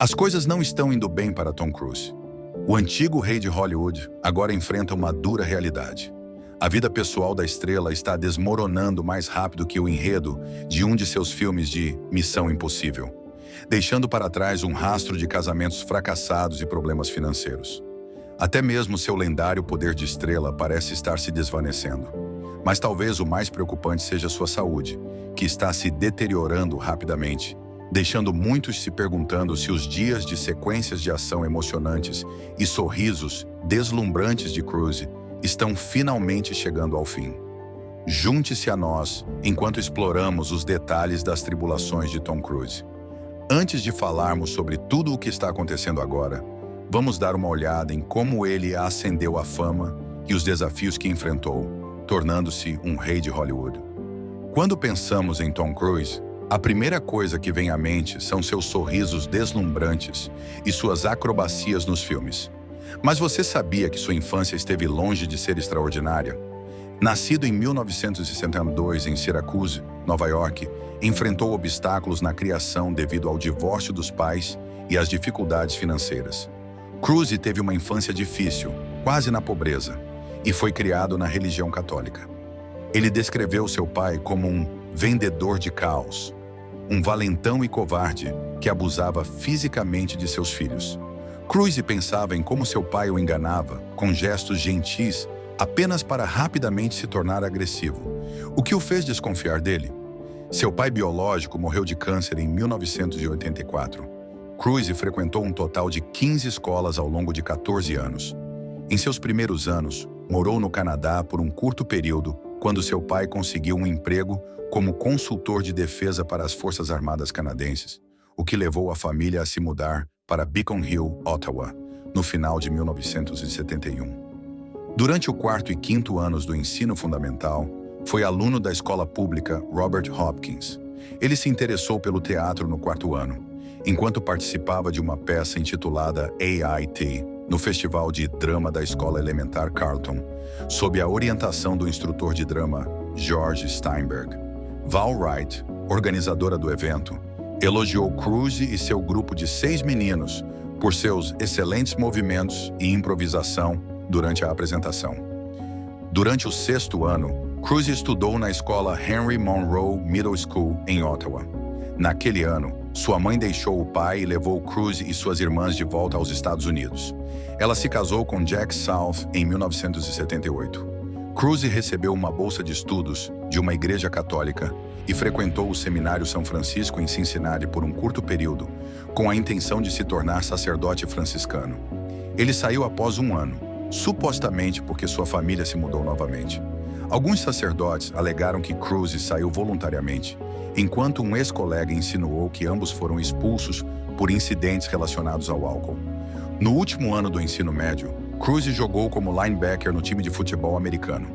As coisas não estão indo bem para Tom Cruise. O antigo rei de Hollywood agora enfrenta uma dura realidade. A vida pessoal da estrela está desmoronando mais rápido que o enredo de um de seus filmes de Missão Impossível, deixando para trás um rastro de casamentos fracassados e problemas financeiros. Até mesmo seu lendário poder de estrela parece estar se desvanecendo. Mas talvez o mais preocupante seja sua saúde, que está se deteriorando rapidamente, deixando muitos se perguntando se os dias de sequências de ação emocionantes e sorrisos deslumbrantes de Cruise estão finalmente chegando ao fim. Junte-se a nós enquanto exploramos os detalhes das tribulações de Tom Cruise. Antes de falarmos sobre tudo o que está acontecendo agora, vamos dar uma olhada em como ele ascendeu à fama e os desafios que enfrentou, tornando-se um rei de Hollywood. Quando pensamos em Tom Cruise, a primeira coisa que vem à mente são seus sorrisos deslumbrantes e suas acrobacias nos filmes. Mas você sabia que sua infância esteve longe de ser extraordinária? Nascido em 1962 em Syracuse, Nova York, enfrentou obstáculos na criação devido ao divórcio dos pais e às dificuldades financeiras. Cruise teve uma infância difícil, quase na pobreza, e foi criado na religião católica. Ele descreveu seu pai como um vendedor de caos, um valentão e covarde que abusava fisicamente de seus filhos. Cruise pensava em como seu pai o enganava, com gestos gentis, apenas para rapidamente se tornar agressivo, o que o fez desconfiar dele. Seu pai biológico morreu de câncer em 1984. Cruise frequentou um total de 15 escolas ao longo de 14 anos. Em seus primeiros anos, morou no Canadá por um curto período, quando seu pai conseguiu um emprego como consultor de defesa para as Forças Armadas canadenses, o que levou a família a se mudar para Beacon Hill, Ottawa, no final de 1971. Durante o quarto e quinto anos do ensino fundamental, foi aluno da escola pública Robert Hopkins. Ele se interessou pelo teatro no quarto ano, enquanto participava de uma peça intitulada AIT, no Festival de Drama da Escola Elementar Carleton, sob a orientação do instrutor de drama George Steinberg. Val Wright, organizadora do evento, elogiou Cruise e seu grupo de 6 meninos por seus excelentes movimentos e improvisação durante a apresentação. Durante o sexto ano, Cruise estudou na escola Henry Monroe Middle School, em Ottawa. Naquele ano, sua mãe deixou o pai e levou Cruise e suas irmãs de volta aos Estados Unidos. Ela se casou com Jack South em 1978. Cruise recebeu uma bolsa de estudos de uma igreja católica e frequentou o Seminário São Francisco em Cincinnati por um curto período, com a intenção de se tornar sacerdote franciscano. Ele saiu após um ano, supostamente porque sua família se mudou novamente. Alguns sacerdotes alegaram que Cruise saiu voluntariamente, enquanto um ex-colega insinuou que ambos foram expulsos por incidentes relacionados ao álcool. No último ano do ensino médio, Cruise jogou como linebacker no time de futebol americano,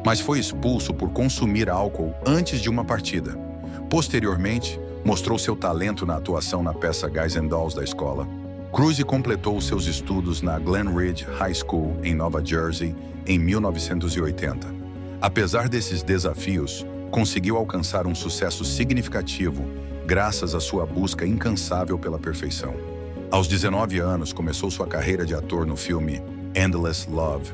mas foi expulso por consumir álcool antes de uma partida. Posteriormente, mostrou seu talento na atuação na peça Guys and Dolls da escola. Cruise completou seus estudos na Glen Ridge High School, em Nova Jersey, em 1980. Apesar desses desafios, conseguiu alcançar um sucesso significativo graças à sua busca incansável pela perfeição. Aos 19 anos, começou sua carreira de ator no filme Endless Love,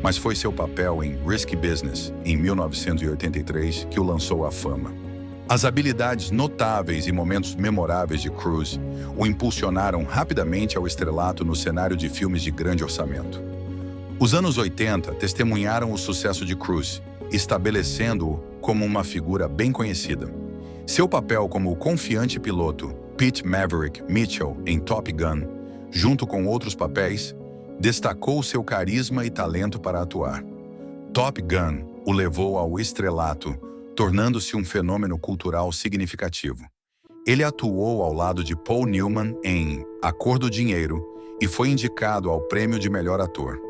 mas foi seu papel em Risky Business, em 1983, que o lançou à fama. As habilidades notáveis e momentos memoráveis de Cruise o impulsionaram rapidamente ao estrelato no cenário de filmes de grande orçamento. Os anos 80 testemunharam o sucesso de Cruise, estabelecendo-o como uma figura bem conhecida. Seu papel como o confiante piloto Pete Maverick Mitchell em Top Gun, junto com outros papéis, destacou seu carisma e talento para atuar. Top Gun o levou ao estrelato, tornando-se um fenômeno cultural significativo. Ele atuou ao lado de Paul Newman em A Cor do Dinheiro e foi indicado ao prêmio de melhor ator.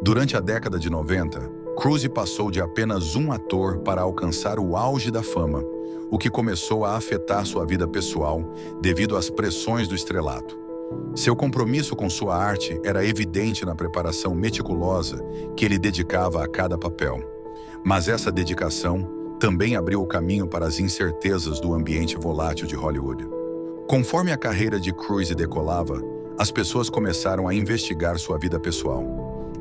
Durante a década de 90, Cruise passou de apenas um ator para alcançar o auge da fama, o que começou a afetar sua vida pessoal devido às pressões do estrelato. Seu compromisso com sua arte era evidente na preparação meticulosa que ele dedicava a cada papel. Mas essa dedicação também abriu o caminho para as incertezas do ambiente volátil de Hollywood. Conforme a carreira de Cruise decolava, as pessoas começaram a investigar sua vida pessoal.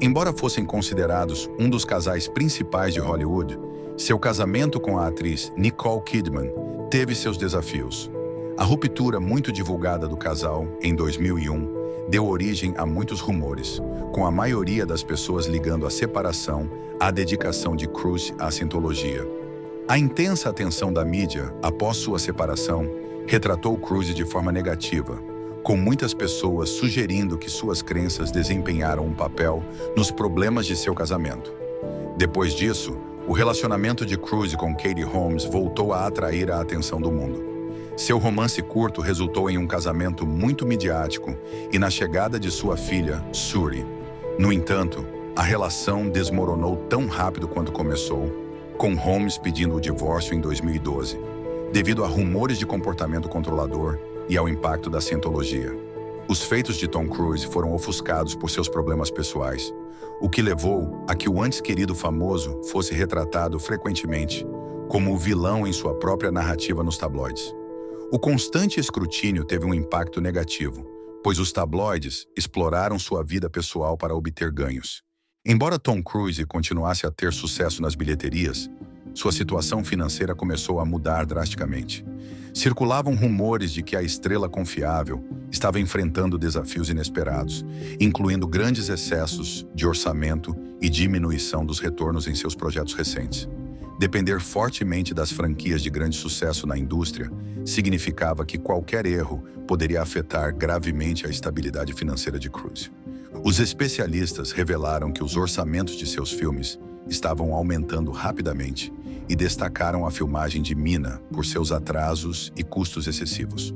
Embora fossem considerados um dos casais principais de Hollywood, seu casamento com a atriz Nicole Kidman teve seus desafios. A ruptura muito divulgada do casal, em 2001, deu origem a muitos rumores, com a maioria das pessoas ligando a separação à dedicação de Cruise à Scientologia. A intensa atenção da mídia após sua separação retratou Cruise de forma negativa, com muitas pessoas sugerindo que suas crenças desempenharam um papel nos problemas de seu casamento. Depois disso, o relacionamento de Cruise com Katie Holmes voltou a atrair a atenção do mundo. Seu romance curto resultou em um casamento muito midiático e na chegada de sua filha, Suri. No entanto, a relação desmoronou tão rápido quanto começou, com Holmes pedindo o divórcio em 2012, devido a rumores de comportamento controlador e ao impacto da Scientologia. Os feitos de Tom Cruise foram ofuscados por seus problemas pessoais, o que levou a que o antes querido famoso fosse retratado frequentemente como o vilão em sua própria narrativa nos tabloides. O constante escrutínio teve um impacto negativo, pois os tabloides exploraram sua vida pessoal para obter ganhos. Embora Tom Cruise continuasse a ter sucesso nas bilheterias, sua situação financeira começou a mudar drasticamente. Circulavam rumores de que a estrela confiável estava enfrentando desafios inesperados, incluindo grandes excessos de orçamento e diminuição dos retornos em seus projetos recentes. Depender fortemente das franquias de grande sucesso na indústria significava que qualquer erro poderia afetar gravemente a estabilidade financeira de Cruise. Os especialistas revelaram que os orçamentos de seus filmes estavam aumentando rapidamente e destacaram a filmagem de Mina por seus atrasos e custos excessivos.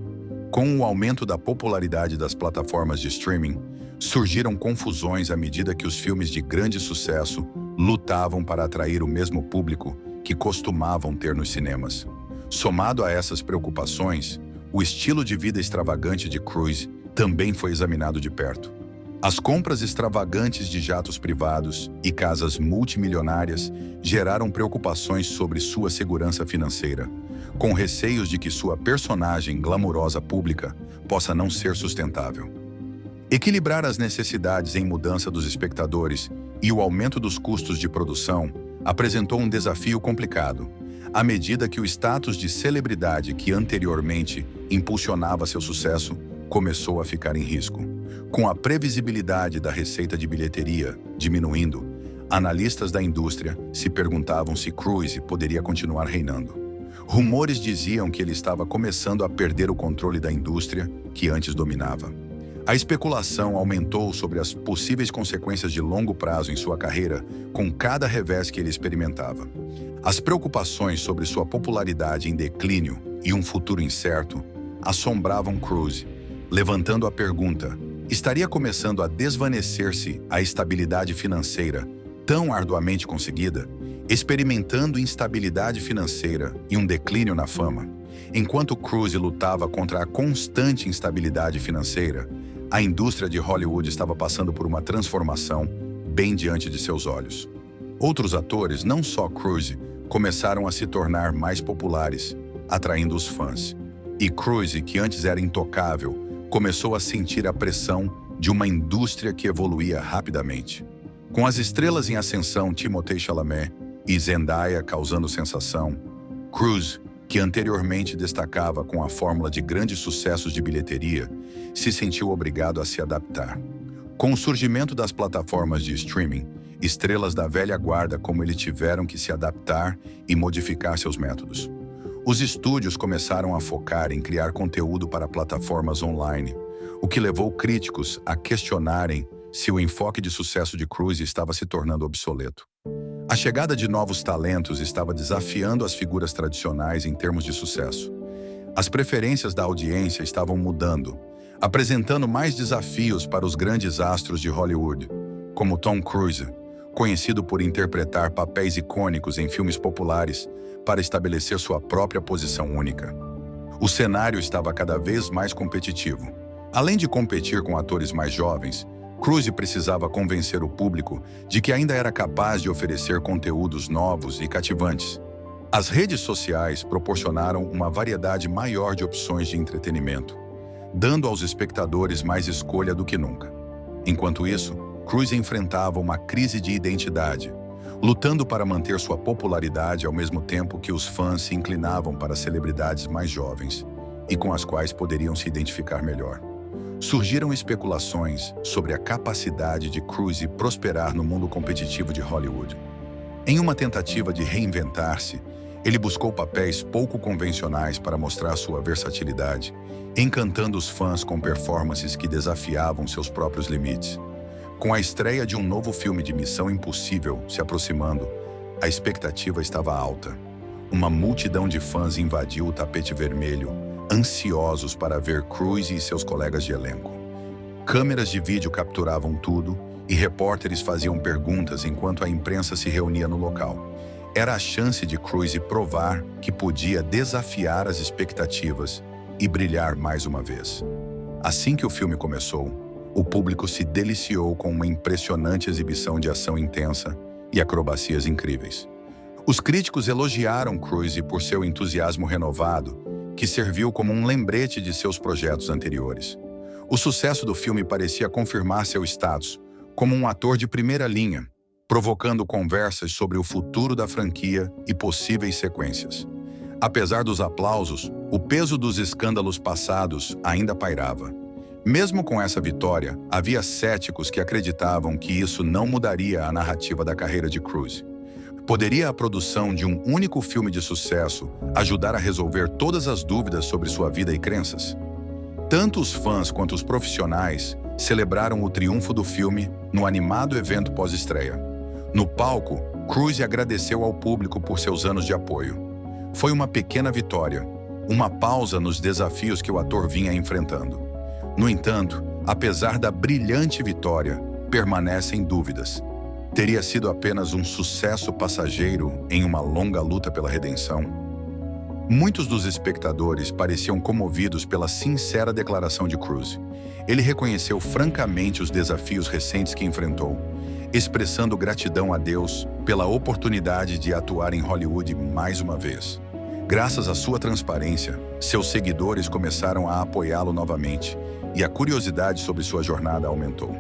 Com o aumento da popularidade das plataformas de streaming, surgiram confusões à medida que os filmes de grande sucesso lutavam para atrair o mesmo público que costumavam ter nos cinemas. Somado a essas preocupações, o estilo de vida extravagante de Cruise também foi examinado de perto. As compras extravagantes de jatos privados e casas multimilionárias geraram preocupações sobre sua segurança financeira, com receios de que sua personagem glamurosa pública possa não ser sustentável. Equilibrar as necessidades em mudança dos espectadores e o aumento dos custos de produção apresentou um desafio complicado, à medida que o status de celebridade que anteriormente impulsionava seu sucesso começou a ficar em risco. Com a previsibilidade da receita de bilheteria diminuindo, analistas da indústria se perguntavam se Cruise poderia continuar reinando. Rumores diziam que ele estava começando a perder o controle da indústria que antes dominava. A especulação aumentou sobre as possíveis consequências de longo prazo em sua carreira com cada revés que ele experimentava. As preocupações sobre sua popularidade em declínio e um futuro incerto assombravam Cruise, levantando a pergunta: estaria começando a desvanecer-se a estabilidade financeira tão arduamente conseguida, experimentando instabilidade financeira e um declínio na fama? Enquanto Cruise lutava contra a constante instabilidade financeira, a indústria de Hollywood estava passando por uma transformação bem diante de seus olhos. Outros atores, não só Cruise, começaram a se tornar mais populares, atraindo os fãs. E Cruise, que antes era intocável, começou a sentir a pressão de uma indústria que evoluía rapidamente. Com as estrelas em ascensão Timothée Chalamet e Zendaya causando sensação, Cruise, que anteriormente destacava com a fórmula de grandes sucessos de bilheteria, se sentiu obrigado a se adaptar. Com o surgimento das plataformas de streaming, estrelas da velha guarda como ele tiveram que se adaptar e modificar seus métodos. Os estúdios começaram a focar em criar conteúdo para plataformas online, o que levou críticos a questionarem se o enfoque de sucesso de Cruise estava se tornando obsoleto. A chegada de novos talentos estava desafiando as figuras tradicionais em termos de sucesso. As preferências da audiência estavam mudando, apresentando mais desafios para os grandes astros de Hollywood, como Tom Cruise, conhecido por interpretar papéis icônicos em filmes populares para estabelecer sua própria posição única. O cenário estava cada vez mais competitivo. Além de competir com atores mais jovens, Cruise precisava convencer o público de que ainda era capaz de oferecer conteúdos novos e cativantes. As redes sociais proporcionaram uma variedade maior de opções de entretenimento, dando aos espectadores mais escolha do que nunca. Enquanto isso, Cruise enfrentava uma crise de identidade, lutando para manter sua popularidade ao mesmo tempo que os fãs se inclinavam para celebridades mais jovens e com as quais poderiam se identificar melhor. Surgiram especulações sobre a capacidade de Cruise prosperar no mundo competitivo de Hollywood. Em uma tentativa de reinventar-se, ele buscou papéis pouco convencionais para mostrar sua versatilidade, encantando os fãs com performances que desafiavam seus próprios limites. Com a estreia de um novo filme de Missão Impossível se aproximando, a expectativa estava alta. Uma multidão de fãs invadiu o tapete vermelho, ansiosos para ver Cruise e seus colegas de elenco. Câmeras de vídeo capturavam tudo e repórteres faziam perguntas enquanto a imprensa se reunia no local. Era a chance de Cruise provar que podia desafiar as expectativas e brilhar mais uma vez. Assim que o filme começou, o público se deliciou com uma impressionante exibição de ação intensa e acrobacias incríveis. Os críticos elogiaram Cruise por seu entusiasmo renovado, que serviu como um lembrete de seus projetos anteriores. O sucesso do filme parecia confirmar seu status como um ator de primeira linha, provocando conversas sobre o futuro da franquia e possíveis sequências. Apesar dos aplausos, o peso dos escândalos passados ainda pairava. Mesmo com essa vitória, havia céticos que acreditavam que isso não mudaria a narrativa da carreira de Cruise. Poderia a produção de um único filme de sucesso ajudar a resolver todas as dúvidas sobre sua vida e crenças? Tanto os fãs quanto os profissionais celebraram o triunfo do filme no animado evento pós-estreia. No palco, Cruise agradeceu ao público por seus anos de apoio. Foi uma pequena vitória, uma pausa nos desafios que o ator vinha enfrentando. No entanto, apesar da brilhante vitória, permanecem dúvidas. Teria sido apenas um sucesso passageiro em uma longa luta pela redenção? Muitos dos espectadores pareciam comovidos pela sincera declaração de Cruise. Ele reconheceu francamente os desafios recentes que enfrentou, expressando gratidão a Deus pela oportunidade de atuar em Hollywood mais uma vez. Graças à sua transparência, seus seguidores começaram a apoiá-lo novamente e a curiosidade sobre sua jornada aumentou.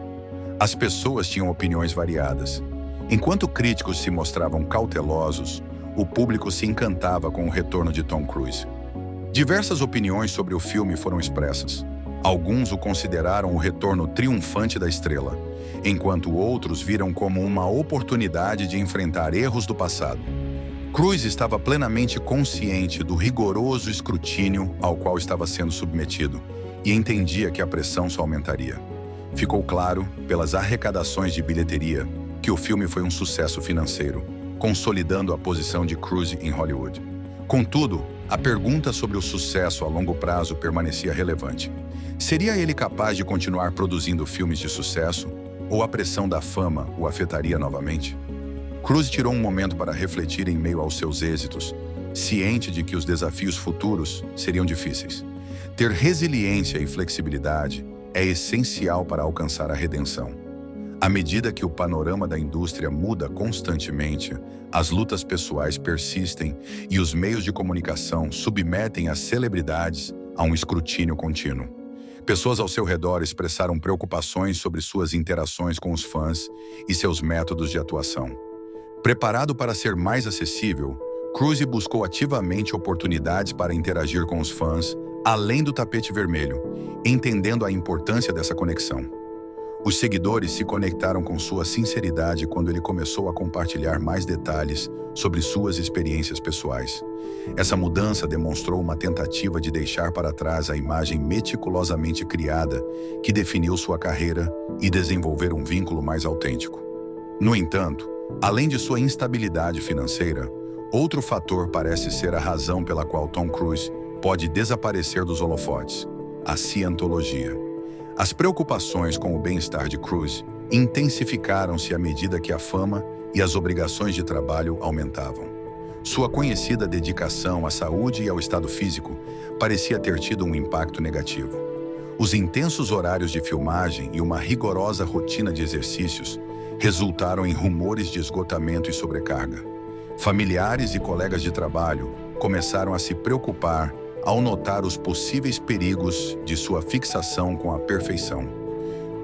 As pessoas tinham opiniões variadas. Enquanto críticos se mostravam cautelosos, o público se encantava com o retorno de Tom Cruise. Diversas opiniões sobre o filme foram expressas. Alguns o consideraram o retorno triunfante da estrela, enquanto outros viram como uma oportunidade de enfrentar erros do passado. Cruise estava plenamente consciente do rigoroso escrutínio ao qual estava sendo submetido e entendia que a pressão só aumentaria. Ficou claro, pelas arrecadações de bilheteria, que o filme foi um sucesso financeiro, consolidando a posição de Cruise em Hollywood. Contudo, a pergunta sobre o sucesso a longo prazo permanecia relevante. Seria ele capaz de continuar produzindo filmes de sucesso, ou a pressão da fama o afetaria novamente? Cruise tirou um momento para refletir em meio aos seus êxitos, ciente de que os desafios futuros seriam difíceis. Ter resiliência e flexibilidade é essencial para alcançar a redenção. À medida que o panorama da indústria muda constantemente, as lutas pessoais persistem e os meios de comunicação submetem as celebridades a um escrutínio contínuo. Pessoas ao seu redor expressaram preocupações sobre suas interações com os fãs e seus métodos de atuação. Preparado para ser mais acessível, Cruise buscou ativamente oportunidades para interagir com os fãs, além do tapete vermelho, entendendo a importância dessa conexão. Os seguidores se conectaram com sua sinceridade quando ele começou a compartilhar mais detalhes sobre suas experiências pessoais. Essa mudança demonstrou uma tentativa de deixar para trás a imagem meticulosamente criada que definiu sua carreira e desenvolver um vínculo mais autêntico. No entanto, além de sua instabilidade financeira, outro fator parece ser a razão pela qual Tom Cruise pode desaparecer dos holofotes: a cientologia. As preocupações com o bem-estar de Cruise intensificaram-se à medida que a fama e as obrigações de trabalho aumentavam. Sua conhecida dedicação à saúde e ao estado físico parecia ter tido um impacto negativo. Os intensos horários de filmagem e uma rigorosa rotina de exercícios resultaram em rumores de esgotamento e sobrecarga. Familiares e colegas de trabalho começaram a se preocupar ao notar os possíveis perigos de sua fixação com a perfeição.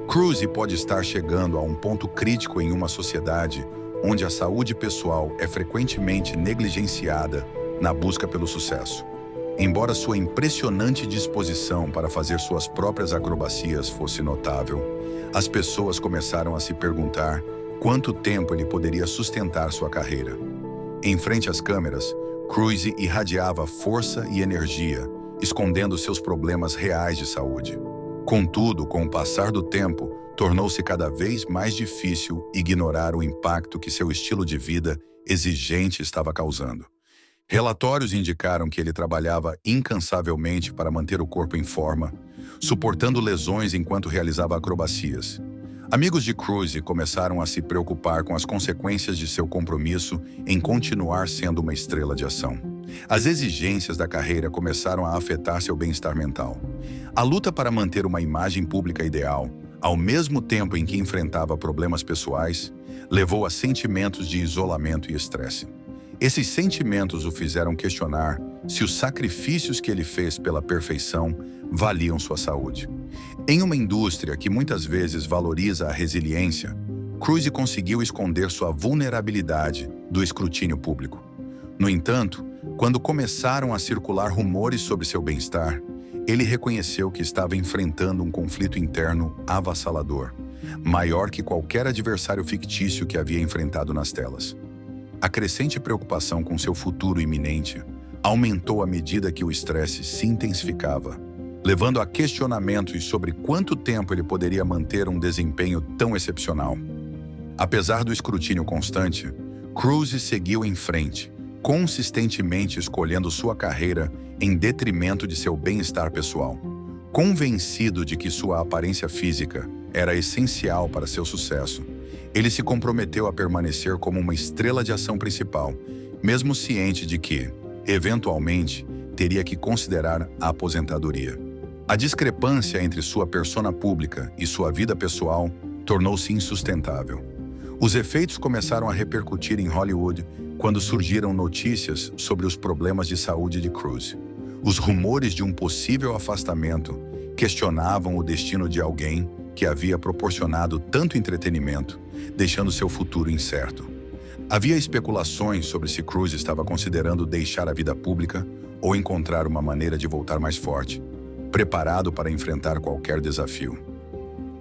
Cruz pode estar chegando a um ponto crítico em uma sociedade onde a saúde pessoal é frequentemente negligenciada na busca pelo sucesso. Embora sua impressionante disposição para fazer suas próprias acrobacias fosse notável, as pessoas começaram a se perguntar quanto tempo ele poderia sustentar sua carreira. Em frente às câmeras, Cruz irradiava força e energia, escondendo seus problemas reais de saúde. Contudo, com o passar do tempo, tornou-se cada vez mais difícil ignorar o impacto que seu estilo de vida exigente estava causando. Relatórios indicaram que ele trabalhava incansavelmente para manter o corpo em forma, suportando lesões enquanto realizava acrobacias. Amigos de Cruz começaram a se preocupar com as consequências de seu compromisso em continuar sendo uma estrela de ação. As exigências da carreira começaram a afetar seu bem-estar mental. A luta para manter uma imagem pública ideal, ao mesmo tempo em que enfrentava problemas pessoais, levou a sentimentos de isolamento e estresse. Esses sentimentos o fizeram questionar se os sacrifícios que ele fez pela perfeição valiam sua saúde. Em uma indústria que muitas vezes valoriza a resiliência, Cruz conseguiu esconder sua vulnerabilidade do escrutínio público. No entanto, quando começaram a circular rumores sobre seu bem-estar, ele reconheceu que estava enfrentando um conflito interno avassalador, maior que qualquer adversário fictício que havia enfrentado nas telas. A crescente preocupação com seu futuro iminente aumentou à medida que o estresse se intensificava, levando a questionamentos sobre quanto tempo ele poderia manter um desempenho tão excepcional. Apesar do escrutínio constante, Cruz seguiu em frente, consistentemente escolhendo sua carreira em detrimento de seu bem-estar pessoal. Convencido de que sua aparência física era essencial para seu sucesso, ele se comprometeu a permanecer como uma estrela de ação principal, mesmo ciente de que, eventualmente, teria que considerar a aposentadoria. A discrepância entre sua persona pública e sua vida pessoal tornou-se insustentável. Os efeitos começaram a repercutir em Hollywood quando surgiram notícias sobre os problemas de saúde de Cruz. Os rumores de um possível afastamento questionavam o destino de alguém que havia proporcionado tanto entretenimento, deixando seu futuro incerto. Havia especulações sobre se Cruz estava considerando deixar a vida pública ou encontrar uma maneira de voltar mais forte, preparado para enfrentar qualquer desafio.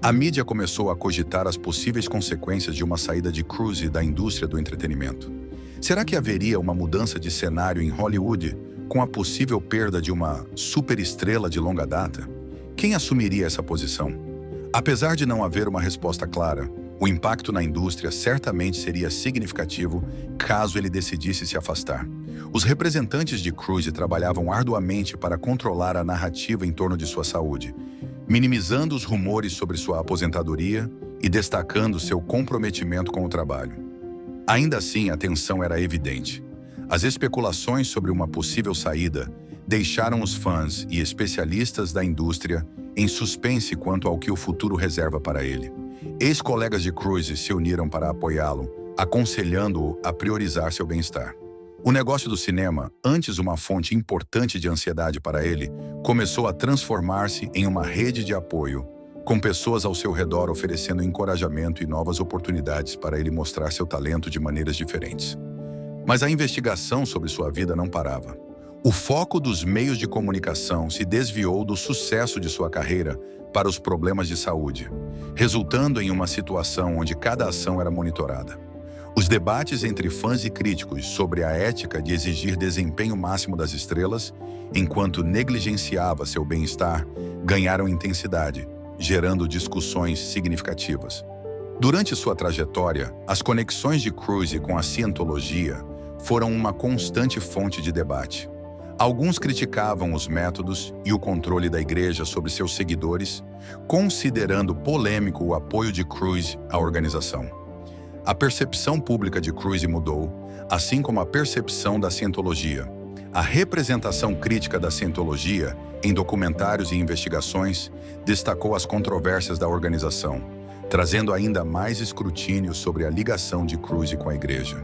A mídia começou a cogitar as possíveis consequências de uma saída de Cruz da indústria do entretenimento. Será que haveria uma mudança de cenário em Hollywood com a possível perda de uma superestrela de longa data? Quem assumiria essa posição? Apesar de não haver uma resposta clara, o impacto na indústria certamente seria significativo caso ele decidisse se afastar. Os representantes de Cruz trabalhavam arduamente para controlar a narrativa em torno de sua saúde, minimizando os rumores sobre sua aposentadoria e destacando seu comprometimento com o trabalho. Ainda assim, a tensão era evidente. As especulações sobre uma possível saída deixaram os fãs e especialistas da indústria em suspense quanto ao que o futuro reserva para ele. Ex-colegas de Cruz se uniram para apoiá-lo, aconselhando-o a priorizar seu bem-estar. O negócio do cinema, antes uma fonte importante de ansiedade para ele, começou a transformar-se em uma rede de apoio, com pessoas ao seu redor oferecendo encorajamento e novas oportunidades para ele mostrar seu talento de maneiras diferentes. Mas a investigação sobre sua vida não parava. O foco dos meios de comunicação se desviou do sucesso de sua carreira para os problemas de saúde, resultando em uma situação onde cada ação era monitorada. Os debates entre fãs e críticos sobre a ética de exigir desempenho máximo das estrelas, enquanto negligenciava seu bem-estar, ganharam intensidade, gerando discussões significativas. Durante sua trajetória, as conexões de Cruz com a cientologia foram uma constante fonte de debate. Alguns criticavam os métodos e o controle da igreja sobre seus seguidores, considerando polêmico o apoio de Cruz à organização. A percepção pública de Cruz mudou, assim como a percepção da cientologia. A representação crítica da cientologia em documentários e investigações destacou as controvérsias da organização, trazendo ainda mais escrutínio sobre a ligação de Cruz com a igreja.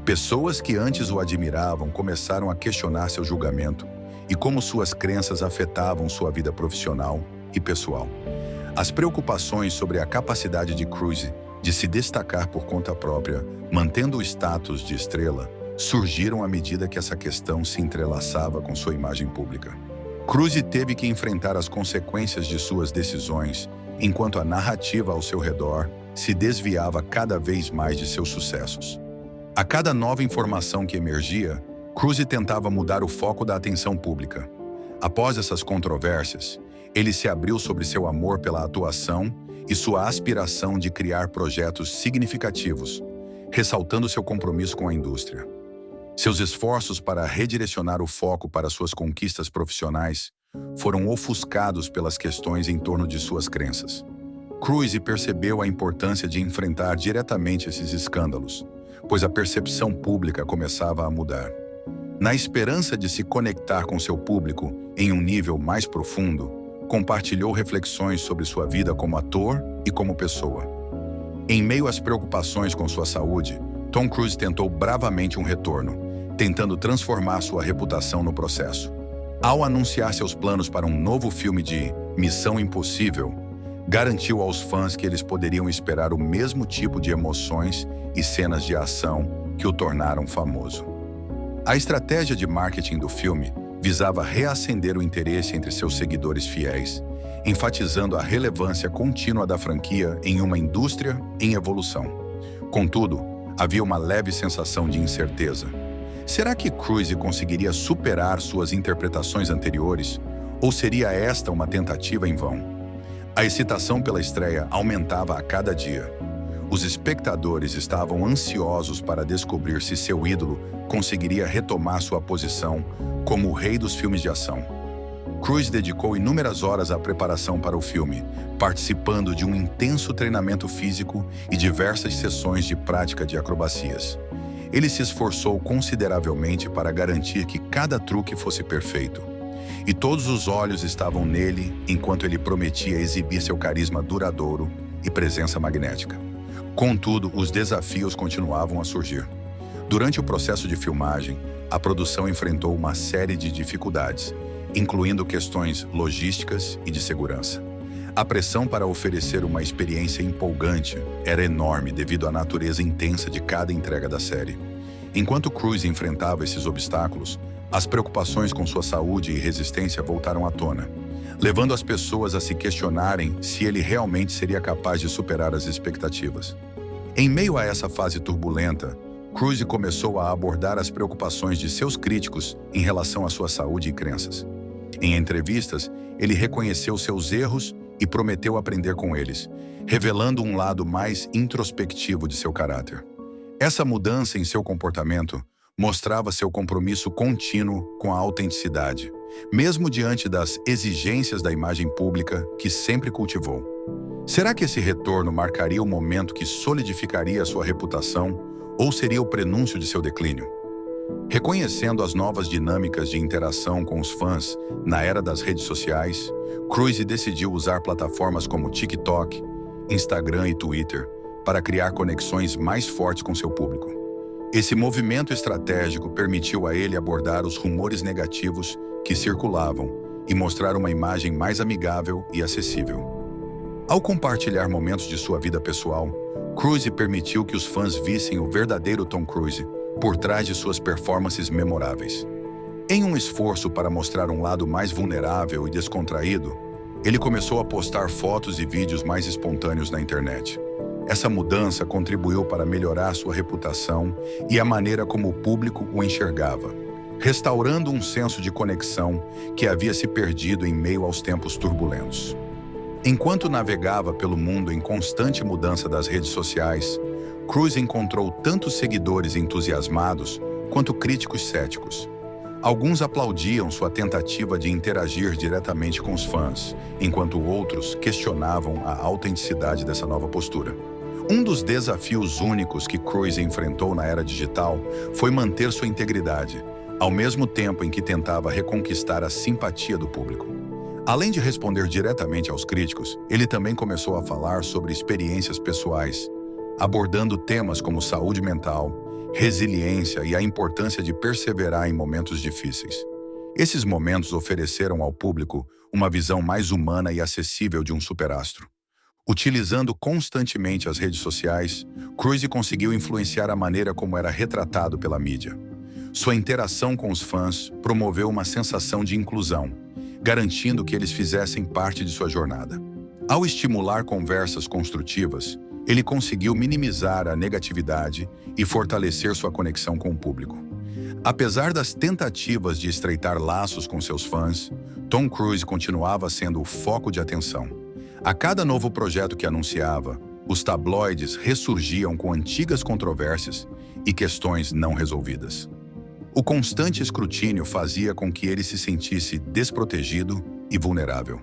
Pessoas que antes o admiravam começaram a questionar seu julgamento, e como suas crenças afetavam sua vida profissional e pessoal. As preocupações sobre a capacidade de Cruise de se destacar por conta própria, mantendo o status de estrela, surgiram à medida que essa questão se entrelaçava com sua imagem pública. Cruise teve que enfrentar as consequências de suas decisões, enquanto a narrativa ao seu redor se desviava cada vez mais de seus sucessos. A cada nova informação que emergia, Cruise tentava mudar o foco da atenção pública. Após essas controvérsias, ele se abriu sobre seu amor pela atuação e sua aspiração de criar projetos significativos, ressaltando seu compromisso com a indústria. Seus esforços para redirecionar o foco para suas conquistas profissionais foram ofuscados pelas questões em torno de suas crenças. Cruise percebeu a importância de enfrentar diretamente esses escândalos, pois a percepção pública começava a mudar. Na esperança de se conectar com seu público em um nível mais profundo, compartilhou reflexões sobre sua vida como ator e como pessoa. Em meio às preocupações com sua saúde, Tom Cruise tentou bravamente um retorno, tentando transformar sua reputação no processo. Ao anunciar seus planos para um novo filme de Missão Impossível, garantiu aos fãs que eles poderiam esperar o mesmo tipo de emoções e cenas de ação que o tornaram famoso. A estratégia de marketing do filme visava reacender o interesse entre seus seguidores fiéis, enfatizando a relevância contínua da franquia em uma indústria em evolução. Contudo, havia uma leve sensação de incerteza. Será que Cruise conseguiria superar suas interpretações anteriores, ou seria esta uma tentativa em vão? A excitação pela estreia aumentava a cada dia. Os espectadores estavam ansiosos para descobrir se seu ídolo conseguiria retomar sua posição como o rei dos filmes de ação. Cruise dedicou inúmeras horas à preparação para o filme, participando de um intenso treinamento físico e diversas sessões de prática de acrobacias. Ele se esforçou consideravelmente para garantir que cada truque fosse perfeito. E todos os olhos estavam nele enquanto ele prometia exibir seu carisma duradouro e presença magnética. Contudo, os desafios continuavam a surgir. Durante o processo de filmagem, a produção enfrentou uma série de dificuldades, incluindo questões logísticas e de segurança. A pressão para oferecer uma experiência empolgante era enorme devido à natureza intensa de cada entrega da série. Enquanto Cruise enfrentava esses obstáculos, as preocupações com sua saúde e resistência voltaram à tona, levando as pessoas a se questionarem se ele realmente seria capaz de superar as expectativas. Em meio a essa fase turbulenta, Cruise começou a abordar as preocupações de seus críticos em relação à sua saúde e crenças. Em entrevistas, ele reconheceu seus erros e prometeu aprender com eles, revelando um lado mais introspectivo de seu caráter. Essa mudança em seu comportamento mostrava seu compromisso contínuo com a autenticidade, mesmo diante das exigências da imagem pública que sempre cultivou. Será que esse retorno marcaria o momento que solidificaria sua reputação ou seria o prenúncio de seu declínio? Reconhecendo as novas dinâmicas de interação com os fãs na era das redes sociais, Cruise decidiu usar plataformas como TikTok, Instagram e Twitter para criar conexões mais fortes com seu público. Esse movimento estratégico permitiu a ele abordar os rumores negativos que circulavam e mostrar uma imagem mais amigável e acessível. Ao compartilhar momentos de sua vida pessoal, Cruise permitiu que os fãs vissem o verdadeiro Tom Cruise por trás de suas performances memoráveis. Em um esforço para mostrar um lado mais vulnerável e descontraído, ele começou a postar fotos e vídeos mais espontâneos na internet. Essa mudança contribuiu para melhorar sua reputação e a maneira como o público o enxergava, restaurando um senso de conexão que havia se perdido em meio aos tempos turbulentos. Enquanto navegava pelo mundo em constante mudança das redes sociais, Cruise encontrou tanto seguidores entusiasmados quanto críticos céticos. Alguns aplaudiam sua tentativa de interagir diretamente com os fãs, enquanto outros questionavam a autenticidade dessa nova postura. Um dos desafios únicos que Cruise enfrentou na era digital foi manter sua integridade, ao mesmo tempo em que tentava reconquistar a simpatia do público. Além de responder diretamente aos críticos, ele também começou a falar sobre experiências pessoais, abordando temas como saúde mental, resiliência e a importância de perseverar em momentos difíceis. Esses momentos ofereceram ao público uma visão mais humana e acessível de um superastro. Utilizando constantemente as redes sociais, Cruise conseguiu influenciar a maneira como era retratado pela mídia. Sua interação com os fãs promoveu uma sensação de inclusão, garantindo que eles fizessem parte de sua jornada. Ao estimular conversas construtivas, ele conseguiu minimizar a negatividade e fortalecer sua conexão com o público. Apesar das tentativas de estreitar laços com seus fãs, Tom Cruise continuava sendo o foco de atenção. A cada novo projeto que anunciava, os tabloides ressurgiam com antigas controvérsias e questões não resolvidas. O constante escrutínio fazia com que ele se sentisse desprotegido e vulnerável.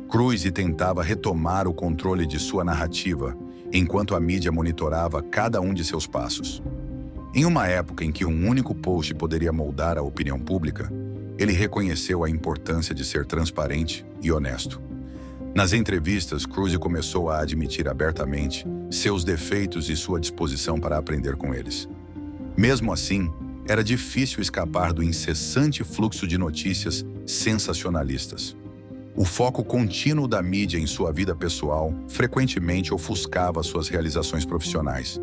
Cruise tentava retomar o controle de sua narrativa, enquanto a mídia monitorava cada um de seus passos. Em uma época em que um único post poderia moldar a opinião pública, ele reconheceu a importância de ser transparente e honesto. Nas entrevistas, Cruise começou a admitir abertamente seus defeitos e sua disposição para aprender com eles. Mesmo assim, era difícil escapar do incessante fluxo de notícias sensacionalistas. O foco contínuo da mídia em sua vida pessoal frequentemente ofuscava suas realizações profissionais,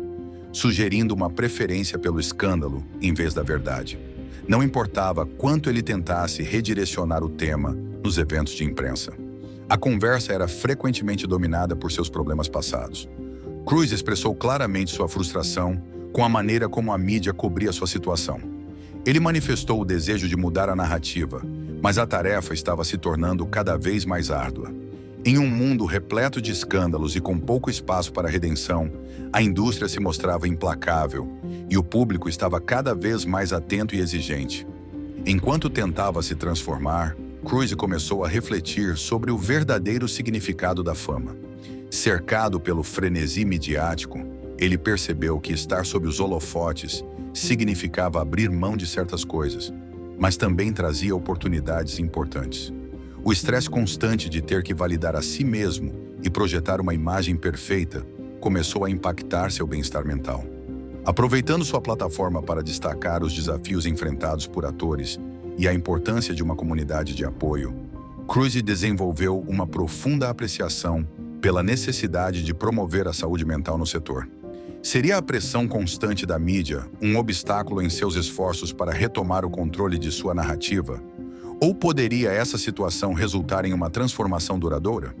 sugerindo uma preferência pelo escândalo em vez da verdade. Não importava quanto ele tentasse redirecionar o tema nos eventos de imprensa. A conversa era frequentemente dominada por seus problemas passados. Cruise expressou claramente sua frustração com a maneira como a mídia cobria sua situação. Ele manifestou o desejo de mudar a narrativa, mas a tarefa estava se tornando cada vez mais árdua. Em um mundo repleto de escândalos e com pouco espaço para redenção, a indústria se mostrava implacável e o público estava cada vez mais atento e exigente. Enquanto tentava se transformar, Cruise começou a refletir sobre o verdadeiro significado da fama. Cercado pelo frenesi midiático, ele percebeu que estar sob os holofotes significava abrir mão de certas coisas, mas também trazia oportunidades importantes. O estresse constante de ter que validar a si mesmo e projetar uma imagem perfeita começou a impactar seu bem-estar mental. Aproveitando sua plataforma para destacar os desafios enfrentados por atores e a importância de uma comunidade de apoio, Cruise desenvolveu uma profunda apreciação pela necessidade de promover a saúde mental no setor. Seria a pressão constante da mídia um obstáculo em seus esforços para retomar o controle de sua narrativa? Ou poderia essa situação resultar em uma transformação duradoura?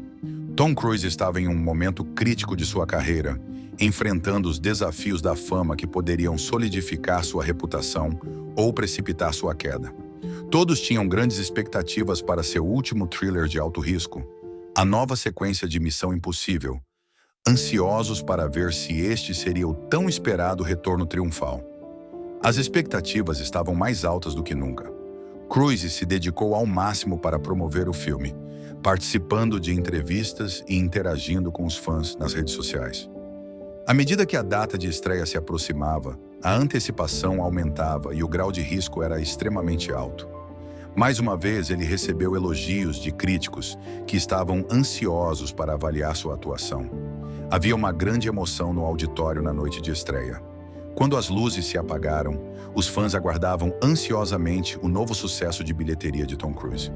Tom Cruise estava em um momento crítico de sua carreira, enfrentando os desafios da fama que poderiam solidificar sua reputação ou precipitar sua queda. Todos tinham grandes expectativas para seu último thriller de alto risco, a nova sequência de Missão Impossível, ansiosos para ver se este seria o tão esperado retorno triunfal. As expectativas estavam mais altas do que nunca. Cruise se dedicou ao máximo para promover o filme, participando de entrevistas e interagindo com os fãs nas redes sociais. À medida que a data de estreia se aproximava, a antecipação aumentava e o grau de risco era extremamente alto. Mais uma vez, ele recebeu elogios de críticos que estavam ansiosos para avaliar sua atuação. Havia uma grande emoção no auditório na noite de estreia. Quando as luzes se apagaram, os fãs aguardavam ansiosamente o novo sucesso de bilheteria de Tom Cruise.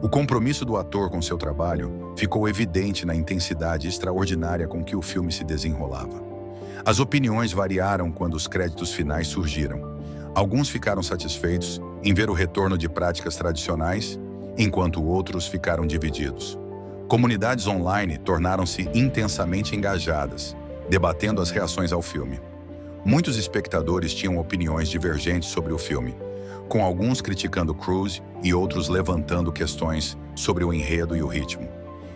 O compromisso do ator com seu trabalho ficou evidente na intensidade extraordinária com que o filme se desenrolava. As opiniões variaram quando os créditos finais surgiram. Alguns ficaram satisfeitos em ver o retorno de práticas tradicionais, enquanto outros ficaram divididos. Comunidades online tornaram-se intensamente engajadas, debatendo as reações ao filme. Muitos espectadores tinham opiniões divergentes sobre o filme, com alguns criticando Cruise e outros levantando questões sobre o enredo e o ritmo.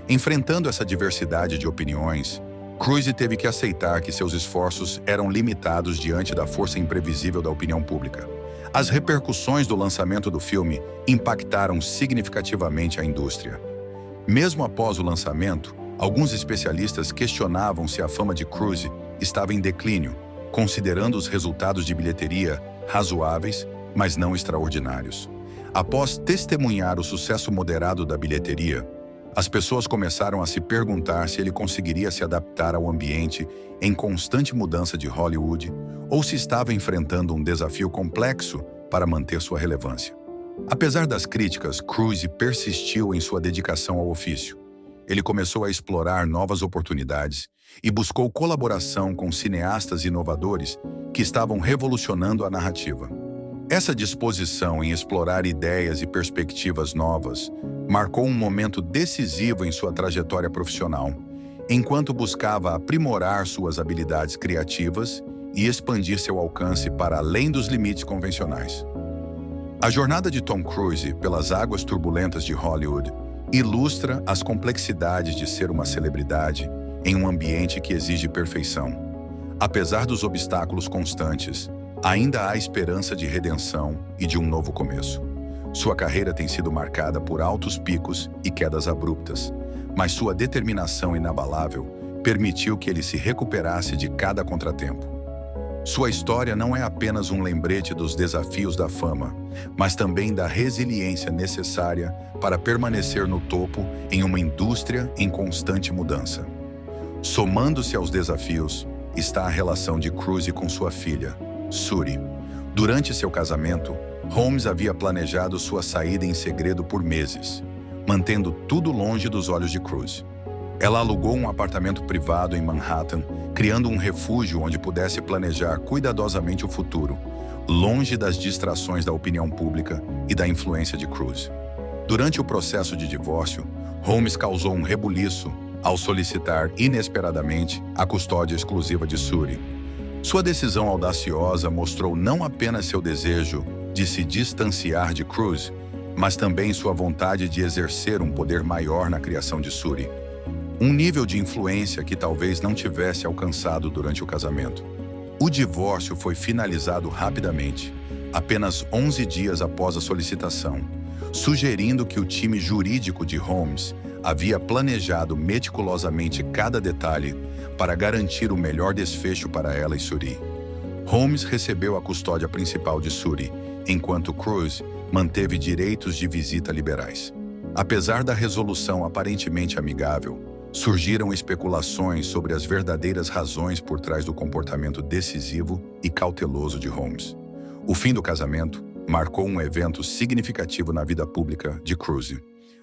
Enfrentando essa diversidade de opiniões, Cruise teve que aceitar que seus esforços eram limitados diante da força imprevisível da opinião pública. As repercussões do lançamento do filme impactaram significativamente a indústria. Mesmo após o lançamento, alguns especialistas questionavam se a fama de Cruise estava em declínio, considerando os resultados de bilheteria razoáveis, mas não extraordinários. Após testemunhar o sucesso moderado da bilheteria, as pessoas começaram a se perguntar se ele conseguiria se adaptar ao ambiente em constante mudança de Hollywood ou se estava enfrentando um desafio complexo para manter sua relevância. Apesar das críticas, Cruise persistiu em sua dedicação ao ofício. Ele começou a explorar novas oportunidades e buscou colaboração com cineastas inovadores que estavam revolucionando a narrativa. Essa disposição em explorar ideias e perspectivas novas marcou um momento decisivo em sua trajetória profissional, enquanto buscava aprimorar suas habilidades criativas e expandir seu alcance para além dos limites convencionais. A jornada de Tom Cruise pelas águas turbulentas de Hollywood ilustra as complexidades de ser uma celebridade em um ambiente que exige perfeição. Apesar dos obstáculos constantes, ainda há esperança de redenção e de um novo começo. Sua carreira tem sido marcada por altos picos e quedas abruptas, mas sua determinação inabalável permitiu que ele se recuperasse de cada contratempo. Sua história não é apenas um lembrete dos desafios da fama, mas também da resiliência necessária para permanecer no topo em uma indústria em constante mudança. Somando-se aos desafios, está a relação de Cruise com sua filha, Suri. Durante seu casamento, Holmes havia planejado sua saída em segredo por meses, mantendo tudo longe dos olhos de Cruise. Ela alugou um apartamento privado em Manhattan, criando um refúgio onde pudesse planejar cuidadosamente o futuro, longe das distrações da opinião pública e da influência de Cruise. Durante o processo de divórcio, Holmes causou um rebuliço ao solicitar inesperadamente a custódia exclusiva de Suri. Sua decisão audaciosa mostrou não apenas seu desejo de se distanciar de Cruise, mas também sua vontade de exercer um poder maior na criação de Suri. Um nível de influência que talvez não tivesse alcançado durante o casamento. O divórcio foi finalizado rapidamente, apenas 11 dias após a solicitação, sugerindo que o time jurídico de Holmes havia planejado meticulosamente cada detalhe para garantir o melhor desfecho para ela e Suri. Holmes recebeu a custódia principal de Suri, enquanto Cruise manteve direitos de visita liberais. Apesar da resolução aparentemente amigável, surgiram especulações sobre as verdadeiras razões por trás do comportamento decisivo e cauteloso de Holmes. O fim do casamento marcou um evento significativo na vida pública de Cruise,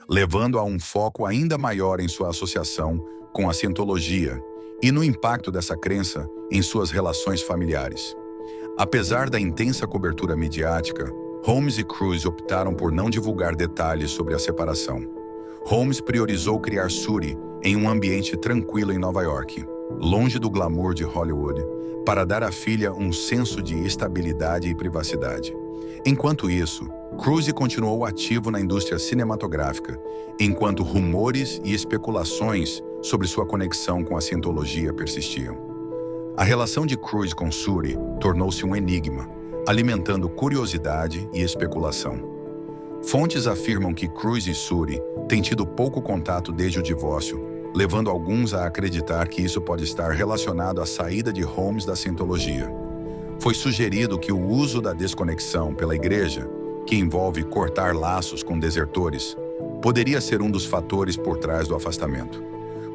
levando a um foco ainda maior em sua associação com a cientologia e no impacto dessa crença em suas relações familiares. Apesar da intensa cobertura midiática, Holmes e Cruise optaram por não divulgar detalhes sobre a separação. Holmes priorizou criar Suri em um ambiente tranquilo em Nova York, longe do glamour de Hollywood, para dar à filha um senso de estabilidade e privacidade. Enquanto isso, Cruise continuou ativo na indústria cinematográfica, enquanto rumores e especulações sobre sua conexão com a cientologia persistiam. A relação de Cruise com Suri tornou-se um enigma, alimentando curiosidade e especulação. Fontes afirmam que Cruise e Suri têm tido pouco contato desde o divórcio, levando alguns a acreditar que isso pode estar relacionado à saída de Holmes da cientologia. Foi sugerido que o uso da desconexão pela igreja, que envolve cortar laços com desertores, poderia ser um dos fatores por trás do afastamento.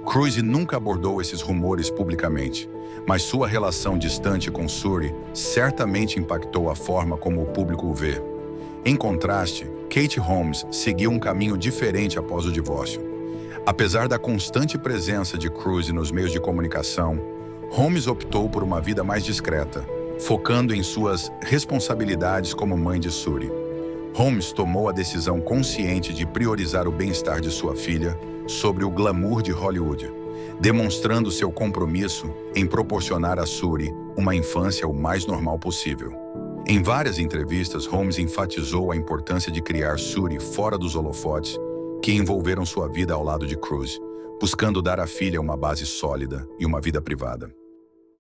Cruise nunca abordou esses rumores publicamente, mas sua relação distante com Suri certamente impactou a forma como o público o vê. Em contraste, Kate Holmes seguiu um caminho diferente após o divórcio. Apesar da constante presença de Cruise nos meios de comunicação, Holmes optou por uma vida mais discreta, focando em suas responsabilidades como mãe de Suri. Holmes tomou a decisão consciente de priorizar o bem-estar de sua filha sobre o glamour de Hollywood, demonstrando seu compromisso em proporcionar a Suri uma infância o mais normal possível. Em várias entrevistas, Holmes enfatizou a importância de criar Suri fora dos holofotes que envolveram sua vida ao lado de Cruise, buscando dar à filha uma base sólida e uma vida privada.